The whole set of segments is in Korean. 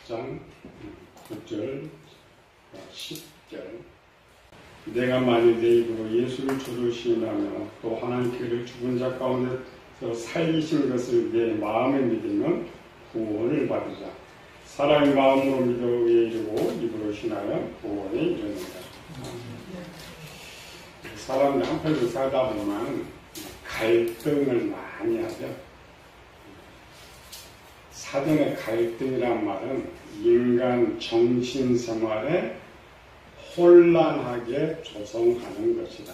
6장 9절 10절 내가 만일 내 입으로 예수를 주로 시인하며 또 하나님께를 죽은 자 가운데서 살리신 것을 내 마음에 믿으면 구원을 받으자. 사람의 마음으로 믿어 의에 이르고 입으로 신하여 구원에 이르는다. 사람들 한편으로 살다 보면 갈등을 많이 하죠. 사전의 갈등이란 말은 인간 정신생활에 혼란하게 조성하는 것이다.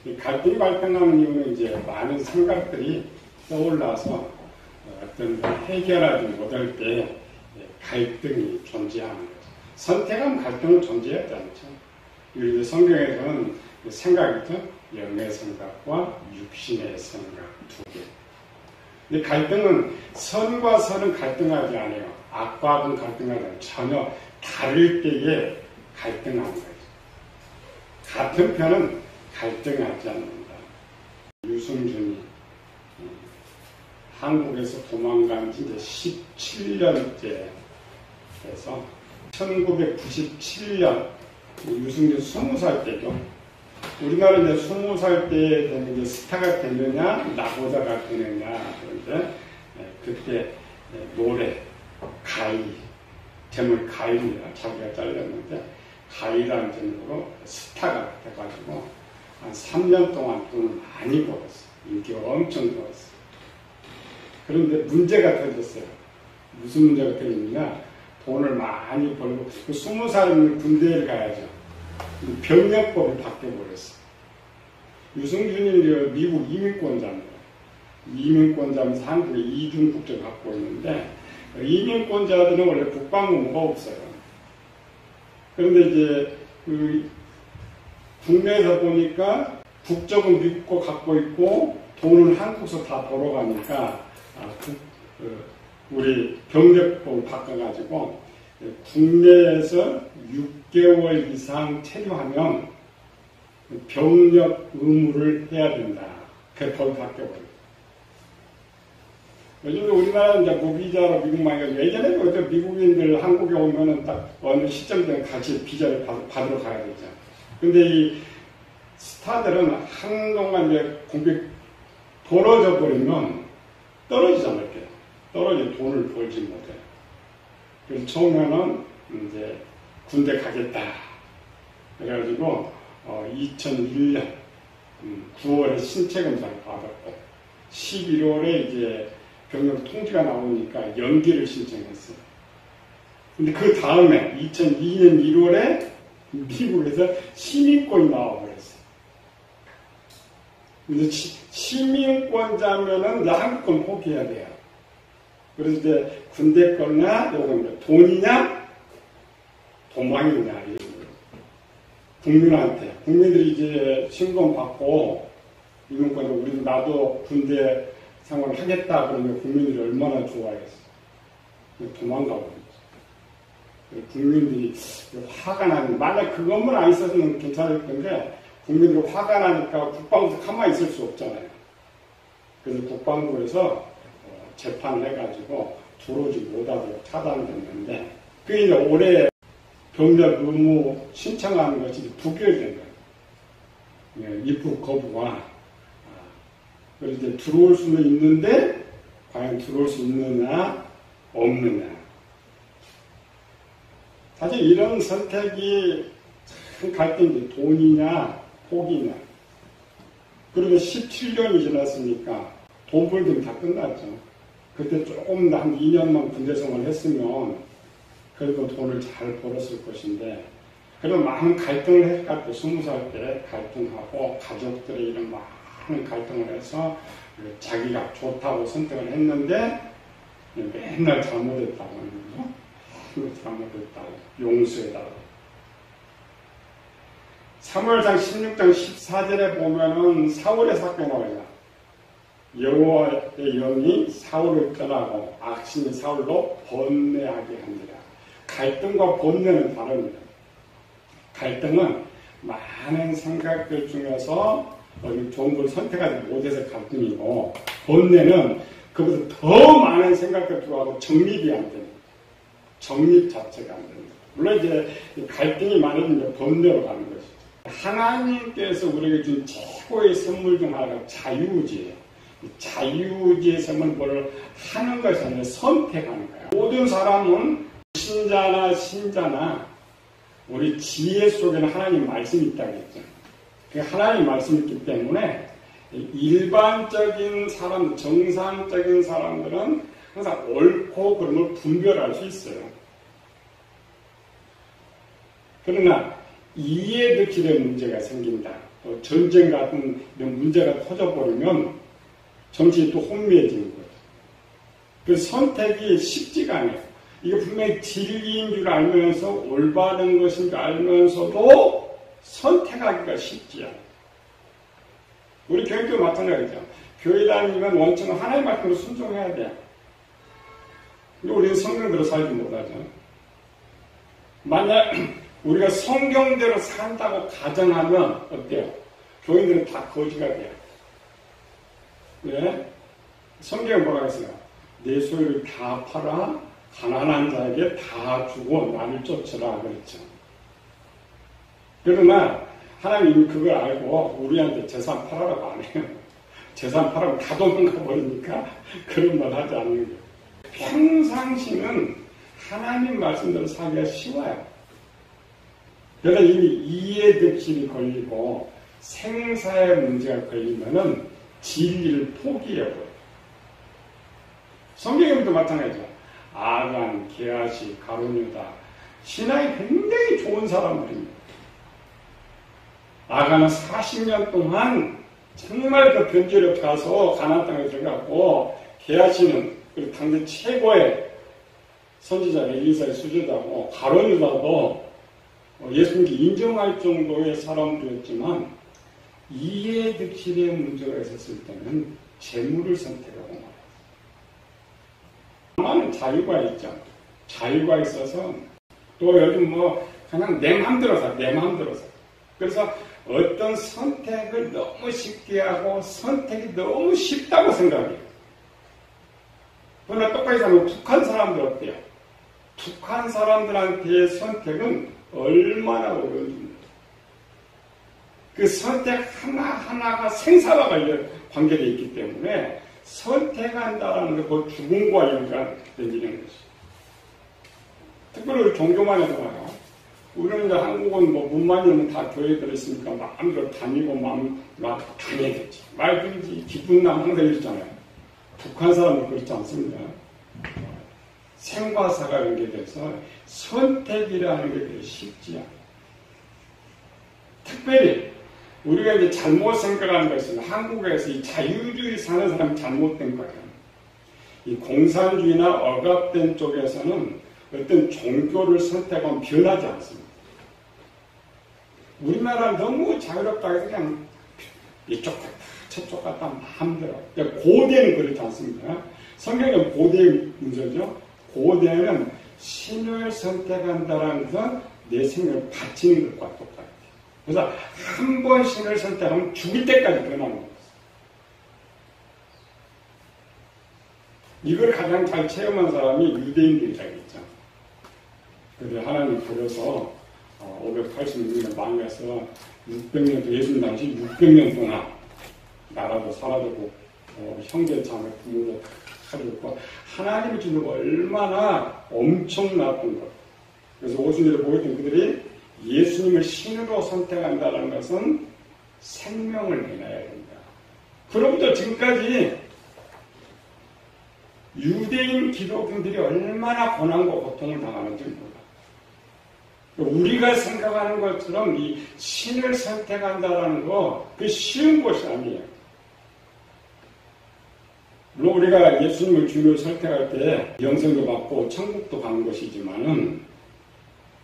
이 갈등이 발생하는 이유는 이제 많은 생각들이 떠올라서 어떤 해결하지 못할 때 갈등이 존재하는 거죠. 선택하면 갈등은 존재하지 않죠. 우리 성경에서는 생각이죠. 영의 생각과 육신의 생각 두 개. 근데 갈등은 선과 선은 갈등하지 않아요. 악과 악은 갈등하지 않아요. 전혀 다를 때에 갈등하는 거죠. 같은 편은 갈등하지 않는다. 유승준이 한국에서 도망간 지 이제 17년째 돼서 1997년 유승준 20살 때죠. 우리나라 이제 20살 때 되면 이제 스타가 되느냐, 나보다가 되느냐, 그런데 그때 노래, 가희, 제목이 가희입니다. 자기가 잘렸는데, 가희라는 제목으로 스타가 돼가지고, 한 3년 동안 돈을 많이 벌었어요. 인기가 엄청 벌었어요. 그런데 문제가 터졌어요. 무슨 문제가 터졌느냐, 돈을 많이 벌고, 20살이면 군대를 가야죠. 병력법이 바뀌어버렸어. 유승준이 미국 이민권자입니다. 이민권자면서 한국에 이중 국적을 갖고 있는데, 이민권자들은 원래 국방부가 없어요. 그런데 이제 국내에서 보니까 국적은 미국 거 갖고 있고 돈은 한국에서 다 벌어가니까 우리 병력법을 바꿔가지고 국내에서 6개월 이상 체류하면 병력 의무를 해야 된다. 그 법이 바뀌어버려요. 요즘 우리나라는 이제 무비자로 미국만 가고 예전에는 미국인들 한국에 오면은 딱 어느 시점에 같이 비자를 받으러 가야 되죠. 근데 이 스타들은 한동안 이제 공백 벌어져 버리면 떨어지잖아요. 이렇게. 떨어진 돈을 벌지 못해. 그래서 처음에는 이제 군대 가겠다. 그래가지고 2001년 9월에 신체 검사를 받았고 11월에 이제 병력 통지가 나오니까 연기를 신청했어요. 근데 그 다음에 2002년 1월에 미국에서 시민권이 나와버렸어요. 근데 시민권자면은 한국권 포기해야 돼요. 그래서 이제 군대 거냐, 요건 돈이냐, 도망이냐, 국민한테. 국민들이 이제 신분 받고, 이민권자, 우리도 나도 군대 생활을 하겠다 그러면 국민들이 얼마나 좋아했어. 도망가고 있어. 국민들이 화가 나는, 만약 그것만 안 있었으면 괜찮을 건데, 국민들이 화가 나니까 국방부에서 가만히 있을 수 없잖아요. 그래서 국방부에서 재판을 해가지고 들어오지 못하도록 차단됐는데, 그게 이제 올해 병력 의무 신청하는 것이 부결된 거예요. 입국 거부가. 그래서 이제 들어올 수는 있는데, 과연 들어올 수 있느냐, 없느냐. 사실 이런 선택이 참 갈등이 돈이냐, 포기냐. 그리고 17년이 지났으니까 돈 벌기는 다 끝났죠. 그때 조금 한 2년만 군대 생활을 했으면 그래도 돈을 잘 벌었을 것인데, 그래도 많은 갈등을 했을 때 20살 때 갈등하고 가족들의 이런 많은 갈등을 해서 자기가 좋다고 선택을 했는데 맨날 잘못했다고 하는 거죠. 잘못했다고 용서해달라고. 사무엘상 16장 14절에 보면은 사울의 사건이 나와요. 여호와의 영이 사울을 떠나고 악신이 사울로 번뇌하게 하니라. 갈등과 번뇌는 다릅니다. 갈등은 많은 생각들 중에서 좋은 걸 선택하지 못해서 갈등이고, 번뇌는 그보다 더 많은 생각들 들어가고 정립이 안 되는. 정립 자체가 안 됩니다. 물론 이제 갈등이 많아지면 번대로 가는 것이죠. 하나님께서 우리에게 준 최고의 선물 중 하나가 자유의지예요. 자유의지의 선물 뭘 하는 것이 아니라 선택하는 거예요. 모든 사람은 신자나 우리 지혜 속에는 하나님 말씀이 있다고 했죠. 그 하나님 말씀이 있기 때문에 일반적인 사람, 정상적인 사람들은 항상 옳고 그름을 분별할 수 있어요. 그러나 이해득실의 문제가 생긴다. 또 전쟁 같은 이런 문제가 터져버리면 정신이 또 혼미해지는 거죠. 그 선택이 쉽지가 않아요. 이게 분명히 진리인 줄 알면서 올바른 것인 줄 알면서도 선택하기가 쉽지 않아요. 우리 교육도 마찬가지죠. 교회 다니면 원칙은 하나님 말씀으로 순종해야 돼요. 근데 우리는 성경대로 살지 못하죠. 만약 우리가 성경대로 산다고 가정하면 어때요? 교인들은 다 거지가 돼요. 왜? 성경에 뭐라고 했어요? 내 소유를 다 팔아 가난한 자에게 다 주고 나를 쫓으라 그랬죠. 그러나 하나님이 그걸 알고 우리한테 재산 팔아라고 안 해요. 재산 팔아면 다 도망가 버리니까 그런 말 하지 않는 거예요. 평상시는 하나님 말씀대로 살기가 쉬워요. 그러나 이미 이해득실이 걸리고 생사의 문제가 걸리면은 진리를 포기해버려요. 성경에도 마찬가지죠. 아간, 게하시, 가룟유다 신앙이 굉장히 좋은 사람들입니다. 아간은 40년 동안 정말 그 변절이 없이 가서 가나안 땅에 들어갔고, 게하시는 그 당대 최고의 선지자 엘리사의 수제자고, 가룟유다도 예수님께 인정할 정도의 사람들이었지만 이해득실의 문제가 있었을 때는 재물을 선택하고 말았어요. 많은 자유가 있죠. 자유가 있어서 또 요즘 그냥 내 마음대로 사, 내 마음대로 사. 그래서 어떤 선택을 너무 쉽게 하고 선택이 너무 쉽다고 생각해요. 그러나 똑같이 사면 북한 사람들 어때요? 북한 사람들한테의 선택은 얼마나 어려운지. 그 선택 하나하나가 생사와 관계되어 있기 때문에 선택한다라는 게 거의 죽음과 연관되는 것이. 특별히 우리 종교만 해도 봐요. 우리는 이제 한국은 문만 열면 다 교회 들어있으니까 마음대로 다니고 막 다녀야겠지. 말든지 기쁜 남 항상 이러잖아요. 북한 사람은 그렇지 않습니다. 생과 사가 연계돼서 선택이라는 게 되게 쉽지 않아요. 특별히 우리가 이제 잘못 생각하는 것은 한국에서 이 자유주의 사는 사람이 잘못된 거예요. 이 공산주의나 억압된 쪽에서는 어떤 종교를 선택하면 변하지 않습니다. 우리나라는 너무 자유롭다 해서 그냥 이쪽 갔다 저쪽 갔다 마음대로. 그러니까 고대는 그렇지 않습니다. 성경은 고대의 문제죠. 고대는 신을 선택한다는 것은 내 생명을 바치는 것과 똑같아요. 그래서 한 번 신을 선택하면 죽을 때까지 변하는 거예요. 이걸 가장 잘 체험한 사람이 유대인들이라고 했죠. 그래서 하나님 부려서 586년에 망해서 600년, 예수님 당시 600년 동안 나라도 사라지고 형제 자매 부모도 사라졌고 하나님이 주는 거 얼마나 엄청났던 것. 그래서 오순절에 보였던 그들이 예수님을 신으로 선택한다는 것은 생명을 내놔야 된다. 그로부터 지금까지 유대인 기독인들이 얼마나 고난과 고통을 당하는지 몰라. 우리가 생각하는 것처럼 이 신을 선택한다는 거, 그게 쉬운 것이 아니에요. 물론 우리가 예수님을 주님을 선택할 때 영생도 받고 천국도 가는 것이지만은,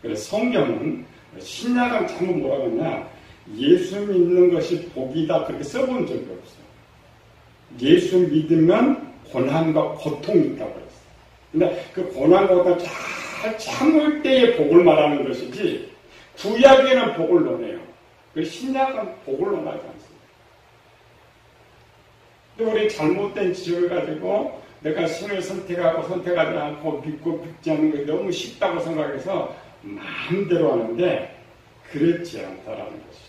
그래서 성경은 신약은 전부 뭐라고 했냐, 예수 믿는 것이 복이다 그렇게 써본 적이 없어요. 예수 믿으면 고난과 고통이 있다고 했어요. 근데 그 고난과 고통을 잘 참을 때의 복을 말하는 것이지 구약에는 복을 논해요. 그 신약은 복을 논하지 않습니다. 근데 우리 잘못된 지식을 가지고 내가 신을 선택하고 선택하지 않고 믿고 믿지 않는 것이 너무 쉽다고 생각해서 마음대로 하는데 그렇지 않다라는 것이죠.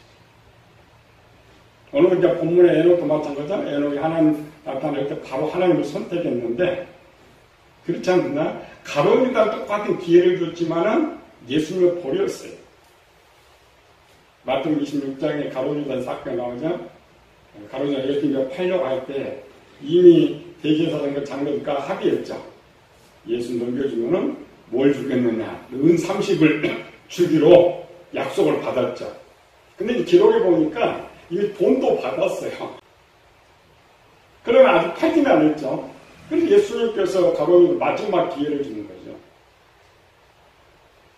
오늘 이제 본문의 에녹도 마찬가지죠. 에녹이 하나님 나타날 때 바로 하나님을 선택했는데 그렇지 않나? 가룟유다 똑같은 기회를 줬지만은 예수님을 버렸어요. 마태복음 26장에 가룟유다 사건이 나오죠. 가룟유다 예수님을 팔려고 할 때 이미 대제사장과 장로들과 합의했죠. 예수 넘겨주면은 뭘 주겠느냐? 은 30을 주기로 약속을 받았죠. 근데 기록에 보니까 이미 돈도 받았어요. 그러면 아직 팔지는 않았죠. 그래서 예수님께서 가룟유다 마지막 기회를 주는 거죠.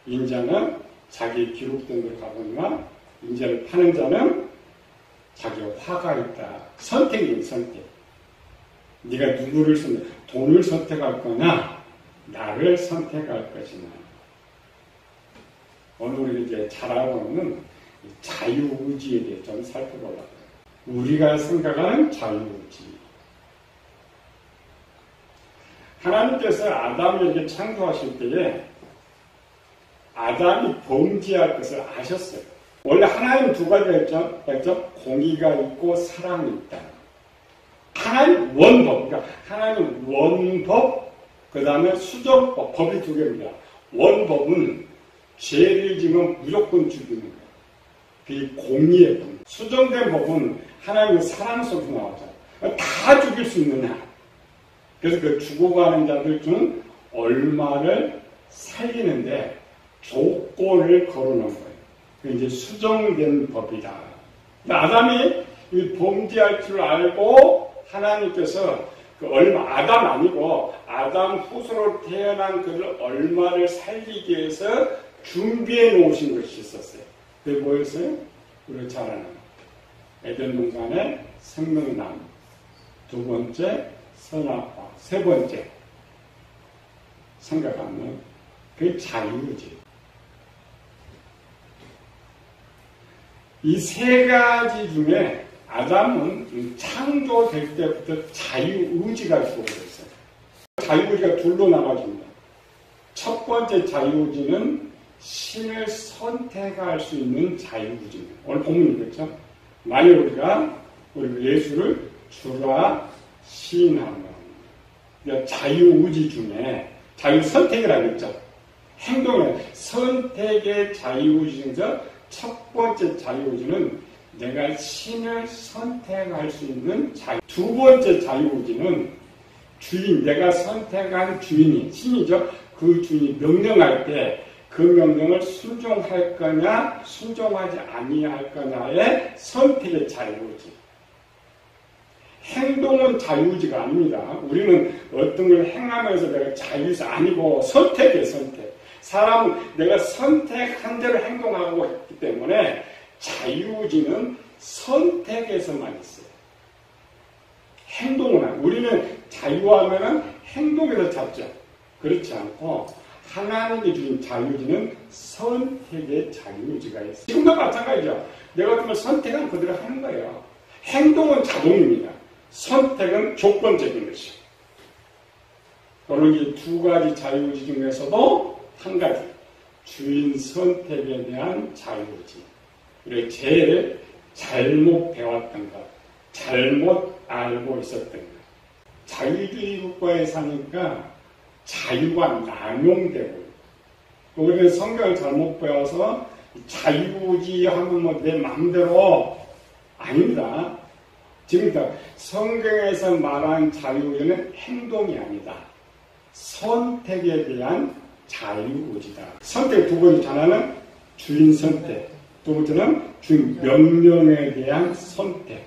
인자는 자기 기록된 대로 가거니와 인자를 파는 자는 자기가 화가 있다. 선택이에요, 선택. 네가 누구를 돈을 선택할 거냐, 나를 선택할 것이냐. 오늘 우리 이제 잘 알아보는 자유의지에 대해 좀 살펴보려고요. 우리가 생각하는 자유의지. 하나님께서 아담에게 창조하실 때에 아담이 범죄할 것을 아셨어요. 원래 하나님 두 가지가 있죠? 공의가 있고 사랑이 있다. 하나님 원법, 그러니까 하나님 원법, 그 다음에 수정법, 법이 두 개입니다. 원법은 죄를 지면 무조건 죽이는 거예요. 그게 공의의 법. 수정된 법은 하나님의 사랑 속에서 나오죠. 다 죽일 수 있느냐? 그래서 그 죽어가는 자들 중 얼마를 살리는데 조건을 걸어놓은 거예요. 그게 이제 수정된 법이다. 아담이 범죄할 줄 알고 하나님께서 그 얼마, 아담 아니고 아담 후손으로 태어난 그를 얼마를 살리기 위해서 준비해 놓으신 것이 있었어요. 그게 뭐였어요? 우리가 잘 아는 에덴 동산의 생명나무, 두 번째 선악과, 세 번째 생각하면 그게 자유지. 이 세 가지 중에 아담은 창조될 때부터 자유의지가 주어져 있어요. 자유의지가 둘로 나눠집니다. 첫 번째 자유의지는 신을 선택할 수 있는 자유의지입니다. 오늘 본문이겠죠. 만일 우리가 예수를 주라 시인하면 그러니까 자유의지 중에 자유선택이라고 했죠. 행동의 선택의 자유의지 중에서 첫 번째 자유의지는 내가 신을 선택할 수 있는 자유. 두 번째 자유의지는 주인, 내가 선택한 주인이, 신이죠. 그 주인이 명령할 때 그 명령을 순종할 거냐, 순종하지 아니할 거냐의 선택의 자유의지. 행동은 자유의지가 아닙니다. 우리는 어떤 걸 행하면서 내가 자유의지 아니고 선택이에요, 선택. 사람은 내가 선택한 대로 행동하고 있기 때문에 자유의지는 선택에서만 있어요. 행동은 아니에요. 우리는 자유하면은 행동에서 잡죠. 그렇지 않고 하나님이 주신 자유의지는 선택의 자유의지가 있어요. 지금도 마찬가지죠. 내가 어떤 걸 선택하면 그대로 하는 거예요. 행동은 자동입니다. 선택은 조건적인 것이에요. 그런 이 두 가지 자유의지 중에서도 한 가지, 주인 선택에 대한 자유의지. 그리고 제일 잘못 배웠던 것, 잘못 알고 있었던 것. 자유주의 국가에 사니까 자유가 남용되고, 우리는 성경을 잘못 배워서 자유의지 하면 뭐 내 마음대로 아닙니다. 지금 성경에서 말한 자유의지는 행동이 아니다. 선택에 대한 자유의지다. 선택 두 번째 하나는 주인 선택, 두 번째는 주인 명령에 대한 선택.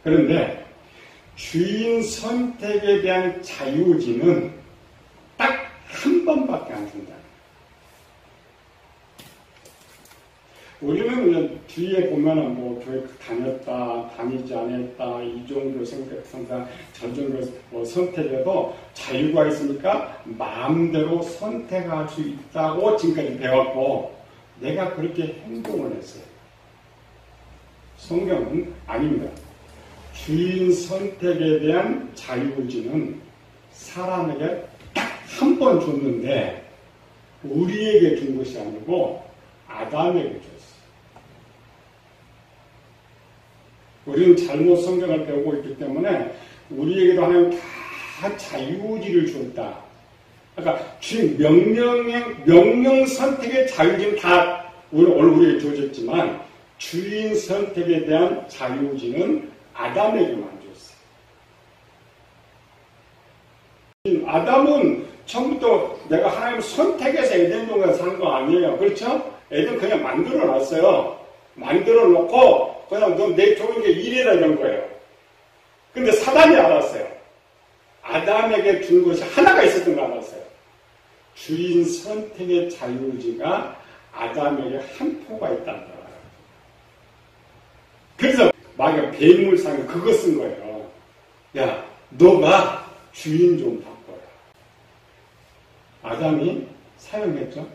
그런데 주인 선택에 대한 자유의지는 딱 한 번밖에 안 준다. 우리는 뒤에 보면은 뭐 교회 다녔다, 다니지 않았다, 이 정도 선택한다, 저 정도 뭐 선택해도 자유가 있으니까 마음대로 선택할 수 있다고 지금까지 배웠고, 내가 그렇게 행동을 했어요. 성경은 아닙니다. 주인 선택에 대한 자유의지는 사람에게 딱 한 번 줬는데 우리에게 준 것이 아니고 아담에게 줬어요. 우리는 잘못 성경을 배우고 있기 때문에 우리에게도 하나님 다 자유의지를 줬다. 그러니까 주님 명령 선택의 자유의지는 다 우리에게 주어졌지만 주인 선택에 대한 자유의지는 아담에게만 줬어요. 아담은 처음부터 내가 하나님 선택해서 에덴 동산에 산 거 아니에요. 그렇죠? 에덴 그냥 만들어 놨어요. 만들어 놓고 그냥 너 내 좋은 게 일이라 이런 거예요. 근데 사단이 알았어요. 아담에게 준 것이 하나가 있었던 거 알았어요. 주인 선택의 자유의지가 아담에게 한 표가 있다는 거예요. 그래서 마귀가 뱀물상에 그거 쓴 거예요. 야, 너가 주인 좀 바꿔라. 아담이 사용했죠.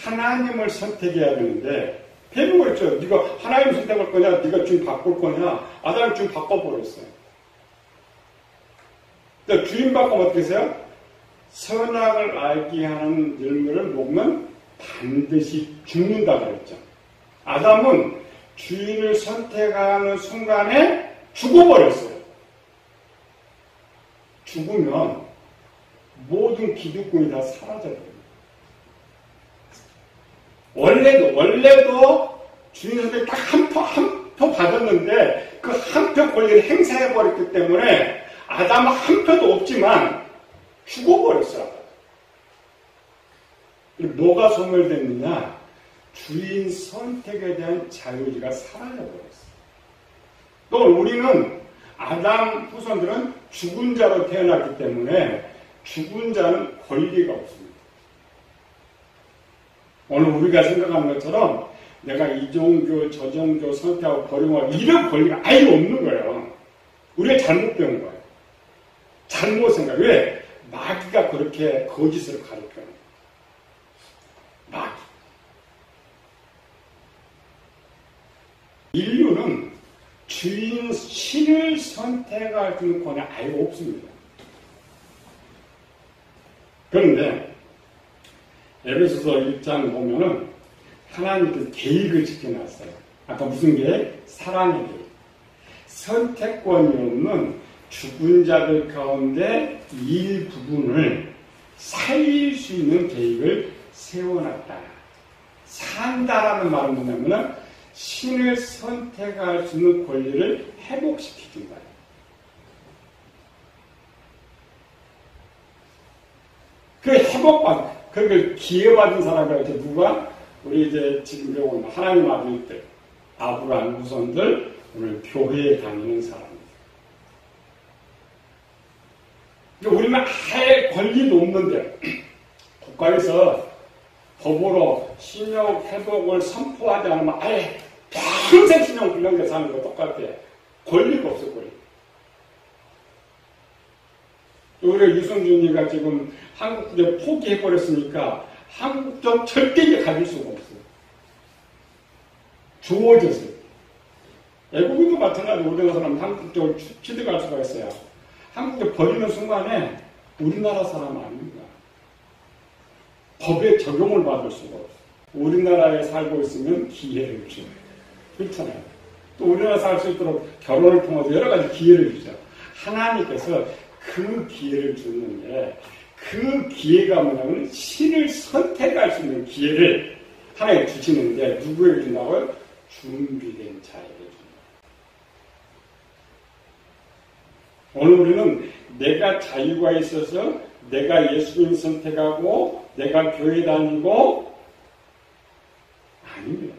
하나님을 선택해야 되는데 뱀이 그랬죠. 네가 하나님 선택할 거냐, 네가 주인 바꿀 거냐. 아담이 주인 바꿔버렸어요. 그러니까 주인 바꾸면 어떻게 해서요? 선악을 알게 하는 열매를 먹으면 반드시 죽는다 그랬죠. 아담은 주인을 선택하는 순간에 죽어버렸어요. 죽으면 모든 기득권이 다 사라져버려요. 원래도 주인 선택 딱 한 표 받았는데 그 한 표 권리를 행사해버렸기 때문에 아담은 한 표도 없지만 죽어버렸어요. 뭐가 소멸됐느냐? 주인 선택에 대한 자유의지가 사라져버렸어요. 또 우리는 아담 후손들은 죽은 자로 태어났기 때문에 죽은 자는 권리가 없습니다. 오늘 우리가 생각하는 것처럼 내가 이 종교, 저 종교 선택하고 버리고 이런 권리가 아예 없는 거예요. 우리가 잘못 배운 거예요. 잘못 생각. 왜? 마귀가 그렇게 거짓을 가르쳐요. 마귀. 인류는 주인 신을 선택할 수 있는 권한이 아예 없습니다. 그런데 에베소서 1장 보면은 하나님께서 계획을 지켜놨어요. 아까 무슨 계획? 사랑의 계획. 선택권이 없는 죽은 자들 가운데 일부분을 살릴 수 있는 계획을 세워놨다. 산다라는 말은 뭐냐면은 신을 선택할 수 있는 권리를 회복시켜준다. 그 그걸 기회받은 사람이 이제 누가? 우리 이제 지금 배우는 하나님 아들들, 아브라함 후손들, 오늘 교회에 다니는 사람입니다. 우리는 아예 권리도 없는데, 국가에서 법으로 신용 회복을 선포하지 않으면 아예 평생 신용 불량자 사는 거 똑같아. 권리가 없어, 권리. 우리 유승준이가 지금 한국국제 포기해버렸으니까 한국적 절대 가질 수가 없어요. 주어졌어요. 외국인도 마찬가지로 우리나라 사람 한국적으로 취득할 수가 있어요. 한국에 버리는 순간에 우리나라 사람 아닙니다. 법에 적용을 받을 수가 없어요. 우리나라에 살고 있으면 기회를 줘요. 그렇잖아요. 또 우리나라 살 수 있도록 결혼을 통해서 여러 가지 기회를 주죠. 하나님께서 그 기회를 줬는데 그 기회가 뭐냐면 신을 선택할 수 있는 기회를 하나님 주시는데 누구에게 준다고요? 준비된 자에게 준다. 오늘 우리는 내가 자유가 있어서 내가 예수님 선택하고 내가 교회 다니고 아닙니다.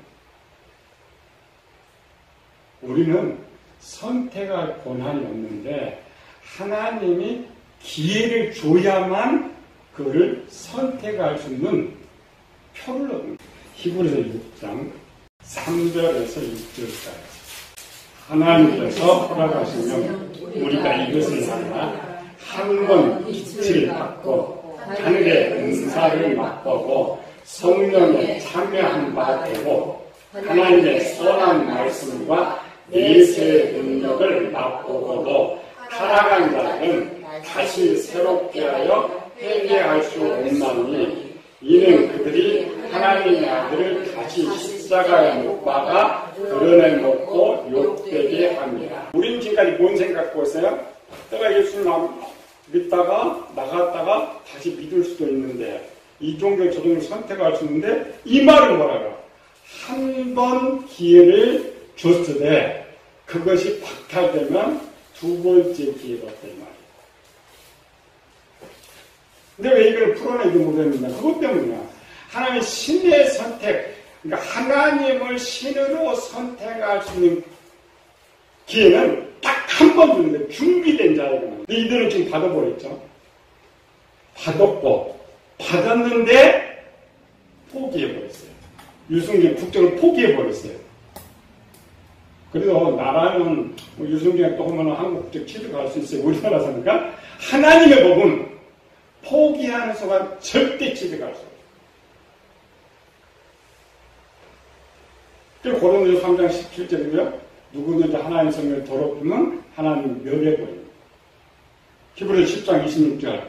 우리는 선택할 권한이 없는데 하나님이 기회를 줘야만 그를 선택할 수 있는 표를 얻습니다. 히브리서 6장 3절에서 6절까지 하나님께서 허락하시면 우리가 이것을 알아 한 번 빛을 받고 하늘의 은사를 맛보고 성령에 참여한 바 되고 하나님의 선한 말씀과 예수의 능력을 맛보고도 타락한 자는 다시 새롭게 하여 회개할 수 없나니 이는 그들이 하나님의 아들을 다시 십자가에 못 박아 드러내놓고 욕되게 합니다. 우린 지금까지 뭔 생각 갖고 있어요? 내가 예수를 믿다가 나갔다가 다시 믿을 수도 있는데 이 종교 저 종교를 선택할 수 있는데 이 말은 뭐라고? 한 번 기회를 줬으되 그것이 박탈되면 두 번째 기회가 없다 이 말이에요. 근데 왜 이걸 풀어내지 못했느냐? 그것 때문이야. 하나님의 신의 선택, 그러니까 하나님을 신으로 선택할 수 있는 기회는 딱 한 번 주는데 준비된 자에게. 근데 이들은 지금 받아버렸죠. 받았고 받았는데 포기해버렸어요. 유승준 국적을 포기해버렸어요. 그래서 나라는 유승준이 또 하면 한국 국적 취득할 수 있어요. 우리나라 사니까 하나님의 법은 포기하는 순간 절대 취득할 수 없어요. 그리고 고린도서 3장 17절이고요. 누구든지 하나님의 성령을 더럽히면 하나님 멸해버립니다. 히브리서 10장 26절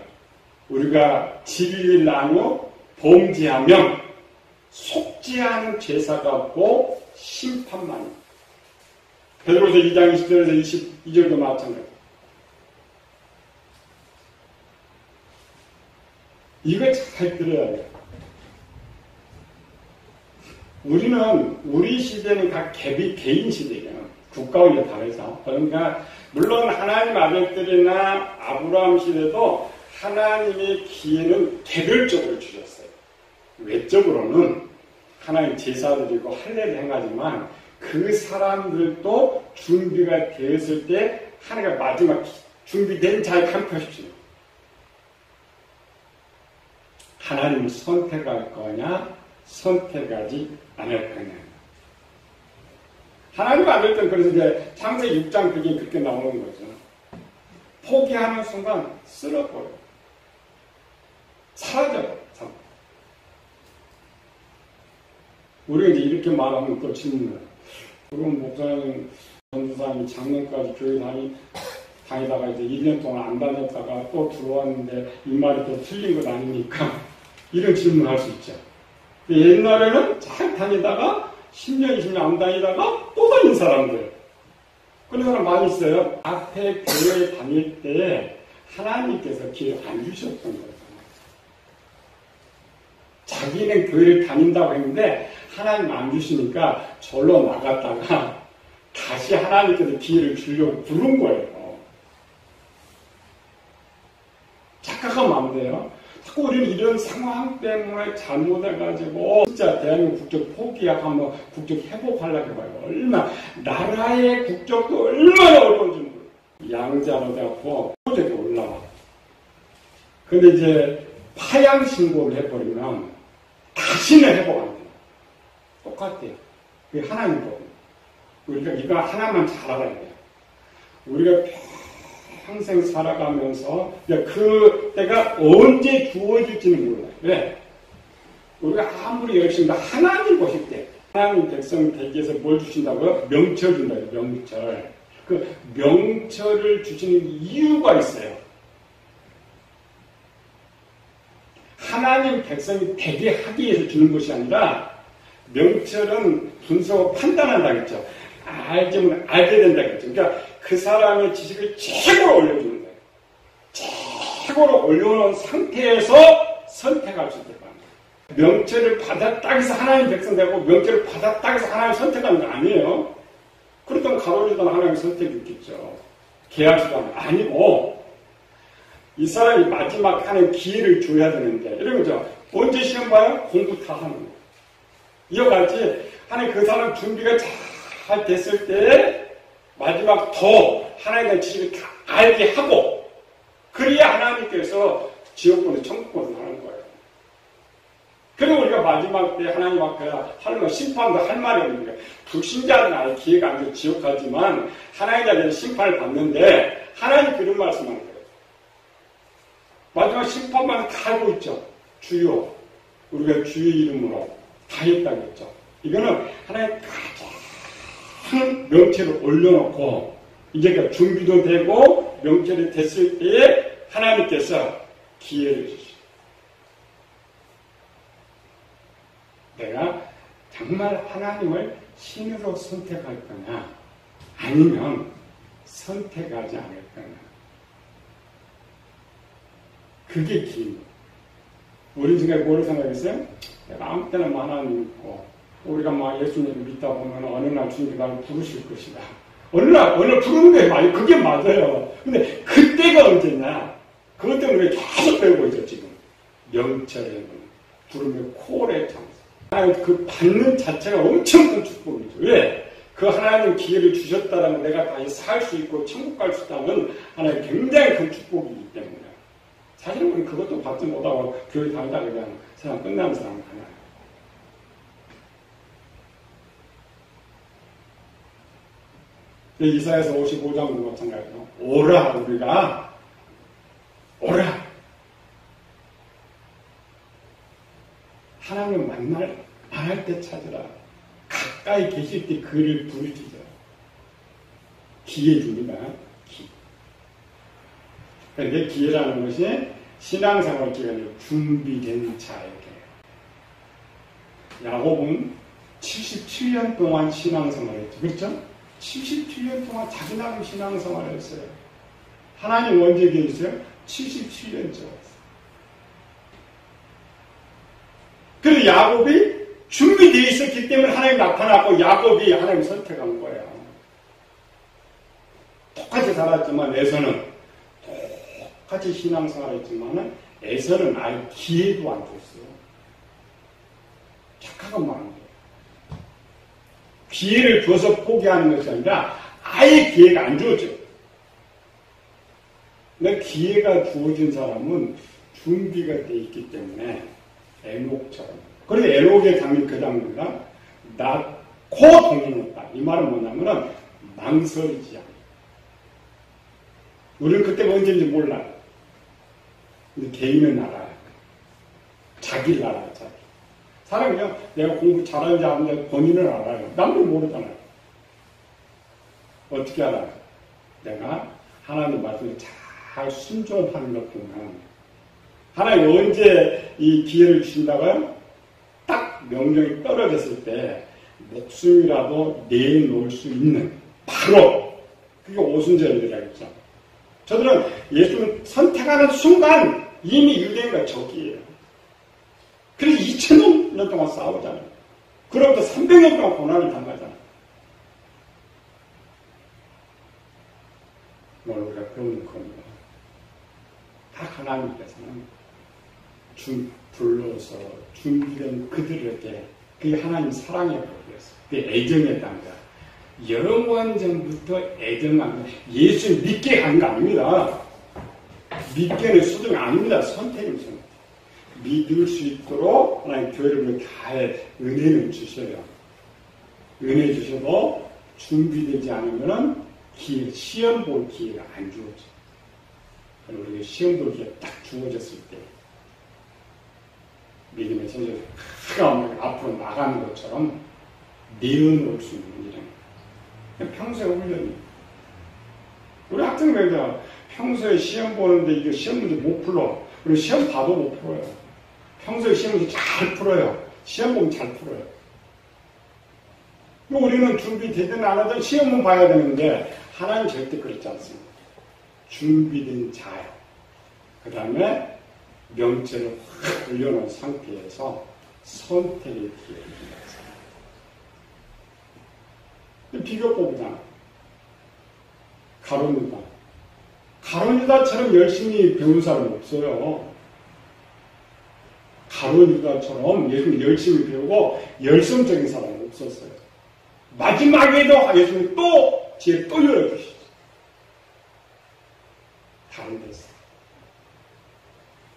우리가 진리를 나누어 범죄하면 속지 않은 제사가 없고 심판만. 베드로서 2장 20절에서 22절도 마찬가지. 이거 잘 들어야 돼요. 우리는 우리 시대는 다 개인 시대예요. 국가와 다르죠. 그러니까 물론 하나님 아들들이나 아브라함 시대도 하나님의 기회는 개별적으로 주셨어요. 외적으로는 하나님 제사드리고 할례를 행하지만 그 사람들도 준비가 되었을 때 하나님가 마지막 준비된 자에 간표하십시오. 하나님을 선택할 거냐 선택하지 않을 거냐. 하나님 만들 땐 그래서 이제 창세기 6장 그게 그렇게 나오는 거죠. 포기하는 순간 쓸어버려. 사라져버려. 우리가 이제 이렇게 말하면 또 질문을. 그럼 목사님, 전도사님이 작년까지 교회 다니다가 이제 1년 동안 안 다녔다가 또 들어왔는데 이 말이 또 틀린 것 아닙니까? 이런 질문을 할 수 있죠. 옛날에는 잘 다니다가 10년, 20년 안 다니다가 또 다닌 사람들. 그런 사람 많이 있어요. 앞에 교회에 다닐 때 하나님께서 기회 안 주셨던 거예요. 자기는 교회를 다닌다고 했는데 하나님 안 주시니까 절로 나갔다가 다시 하나님께서 기회를 주려고 부른 거예요. 착각하면 안 돼요. 자꾸 우리는 이런 상황 때문에 잘못해가지고 진짜 대한민국 국적 포기하고 국적 회복하려고 해봐요. 얼마나 나라의 국적도 얼마나 어려운지 몰라요. 양자로 돼갖고 프로젝트 올라와. 근데 이제 파양 신고를 해버리면 다시는 회복 안 돼요. 똑같아요. 그게 하나님 법. 우리가 이거 하나만 잘 알아야 돼요. 우리가 평생 살아가면서 그 때가 언제 주어질지는 몰라요. 왜? 우리가 아무리 열심히 하나님 보실 때 하나님 백성 되기 위해서 뭘 주신다고요? 명철 준다고요. 명철. 그 명철을 주시는 이유가 있어요. 하나님 백성이 되게 하기 위해서 주는 것이 아니라 명철은 분석하고 판단한다고 했죠. 알면 알게 된다고 했죠. 그러니까 그 사람의 지식을 최고로 올려주는 거예요. 최고로 올려놓은 상태에서 선택할 수 있게 합니다. 명철을 받았다고 해서 하나님 백성 되고 명철을 받았다고 해서 하나님 선택하는 거 아니에요. 그렇다면 가로지던 하나님 선택이 있겠죠. 계약수단 아니고 이 사람이 마지막 하는 기회를 줘야 되는데 이런 거죠. 언제 시험 봐요? 공부 다 하는 거예요. 이어갈지 하나님 그 사람 준비가 잘 됐을 때 마지막 더 하나님에 대한 지식을 다 알게 하고 그래야 하나님께서 지옥보다 천국보다 하는 거예요. 그리고 우리가 마지막 때 하나님 앞에 하는 건 심판도 할 말이 없는 거예요. 불신자는 아예 기회가 안 돼서 지옥 가지만 하나님에 대한 심판을 받는데 하나님 그런 말씀하는 거예요. 마지막 심판만 다 알고 있죠. 주여 우리가 주의 이름으로 다 했다고 했죠. 이거는 하나님 가장 명체를 올려놓고 이제 준비도 되고 명체를 됐을 때에 하나님께서 기회를 주시죠. 내가 정말 하나님을 신으로 선택할 거냐, 아니면 선택하지 않을 거냐. 그게 기회입니다. 우리 중에 뭐를 생각했어요? 내가 아무 때나 하나님 믿고, 우리가 막 예수님을 믿다 보면 어느 날 주님이 나를 부르실 것이다. 어느 날 부르는 게 많이, 그게 맞아요. 근데 그때가 언제냐? 그것 때문에 계속 배우고 있죠, 지금. 명철의 부르며 콜의 장소. 그 받는 자체가 엄청 큰 축복이죠. 왜? 그 하나님 기회를 주셨다라면 내가 다시 살 수 있고 천국 갈 수 있다면 하나님 굉장히 큰 축복이기 때문에. 사실은 우리 그것도 받지 못하고 교회 다니다 그냥 세상 끝나는 사람은 많아요. 이사야서 55장도 마찬가지로 오라, 우리가 오라. 하나님을 만날 때 찾으라. 가까이 계실 때 그를 부르짖어. 기회 줍니다. 기회. 그런데 기회라는 것이 신앙생활 기간에 준비된 자에게. 야곱은 77년 동안 신앙생활을 했죠. 그렇죠? 77년 동안 자기 나름 신앙생활을 했어요. 하나님 언제 계셨어요? 77년 전에. 그래서 야곱이 준비되어 있었기 때문에 하나님 나타났고 야곱이 하나님 선택한 거예요. 똑같이 살았지만 에서는 똑같이 신앙생활했지만 에서는 아예 기회도 안 줬어요. 착각은 많은 거예요. 기회를 줘서 포기하는 것이 아니라 아예 기회가 안 주어져. 근데 기회가 주어진 사람은 준비가 돼 있기 때문에 에녹처럼. 그래서 에녹의 장면 그 장면이다. 낳고 동행했다. 이 말은 뭐냐면은 망설이지 않아. 우리는 그때가 언제인지 몰라요. 근데 개인은 알아요. 자기를 알아요. 자기. 사람이 그냥 내가 공부 잘하는지 안 하는지 본인은 알아요. 남들 모르잖아요. 어떻게 알아요? 내가 하나님 말씀에 잘 순종하는 것 보면 하나님 언제 이 기회를 주신다고요? 딱 명령이 떨어졌을 때 목숨이라도 내놓을 수 있는 바로 그게 오순절이라겠죠. 저들은 예수를 선택하는 순간 이미 유대인과 적이에요. 그래서 2000년 동안 싸우잖아요. 그로부터 300년 동안 고난을 당하잖아요. 뭘 우리가 배우는 겁니다. 다 하나님께서는 불러서 준비된 그들에게 그게 하나님 사랑이라고 그랬어요. 그게 애정이었답니다. 영원전부터 애정한 예수 믿게 간 거 아닙니다. 믿게는 수동이 아닙니다. 선택입니다. 믿을 수 있도록 하나님 교회를 다해 은혜를 주셔요. 은혜 주셔도 준비되지 않으면 시험 볼 기회가 안 주어져. 우리가 시험 볼 기회가 딱 주어졌을 때 믿음의 전쟁이 앞으로 나가는 것처럼 내어놓을 수 있는 일은 평소에 훈련이에요. 우리 학생들도 평소에 시험 보는데 이게 시험 문제 못 풀어. 우리 시험 봐도 못 풀어요. 평소에 시험 문제 잘 풀어요. 시험 보면 잘 풀어요. 우리는 준비되든 안 하든 시험은 봐야 되는데 하나님 절대 그렇지 않습니다. 준비된 자요. 그 다음에 명제를 확 올려놓은 상태에서 선택의 기회를 드립니다. 비교법이잖아. 가론유다. 가론유다처럼 열심히 배운 사람은 없어요. 가론유다처럼 열심히 배우고 열성적인 사람은 없었어요. 마지막에도 예수님이 또 지혜를 또 열어주시죠. 다른 데서.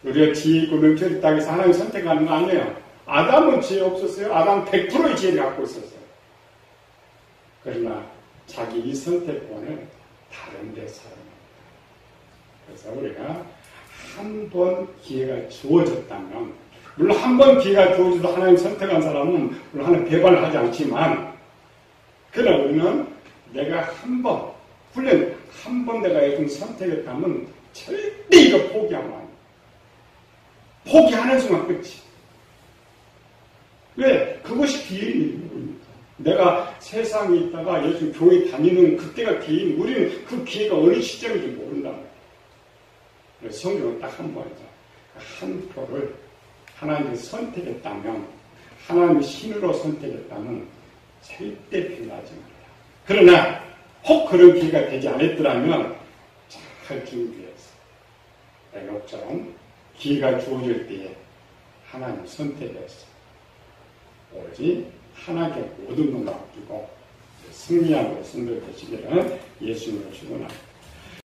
우리가 지혜 있고 명철이 있다고 해서 하나님 선택하는 거 아니에요. 아담은 지혜 없었어요. 아담 100%의 지혜를 갖고 있었어요. 그러나 자기 이 선택권을 다른 데 사용합니다. 그래서 우리가 한 번 기회가 주어졌다면, 물론 한 번 기회가 주어져도 하나님 선택한 사람은 물론 하나님 배반을 하지 않지만, 그러나 우리는 내가 한 번, 훈련, 한 번 내가 예수님 선택했다면 절대 이거 포기하면 안 돼. 포기하는 순간 끝이. 왜? 그것이 기회입니다. 내가 세상에 있다가 예수 교회 다니는 그때가 기회인, 우리는 그 기회가 어느 시점인지 모른단 말이에요. 그래서 성경은 딱 한 번이죠. 한 표를 하나님이 선택했다면, 하나님이 신으로 선택했다면 절대 변하지 말아요. 그러나 혹 그런 기회가 되지 않았더라면 잘 준비해서 애곡처럼 기회가 주어질 때에 하나님 선택해서 오직 하나님께 모든 걸 맡기고 승리하고 성도 되시기를 예수님으로 축원합니다.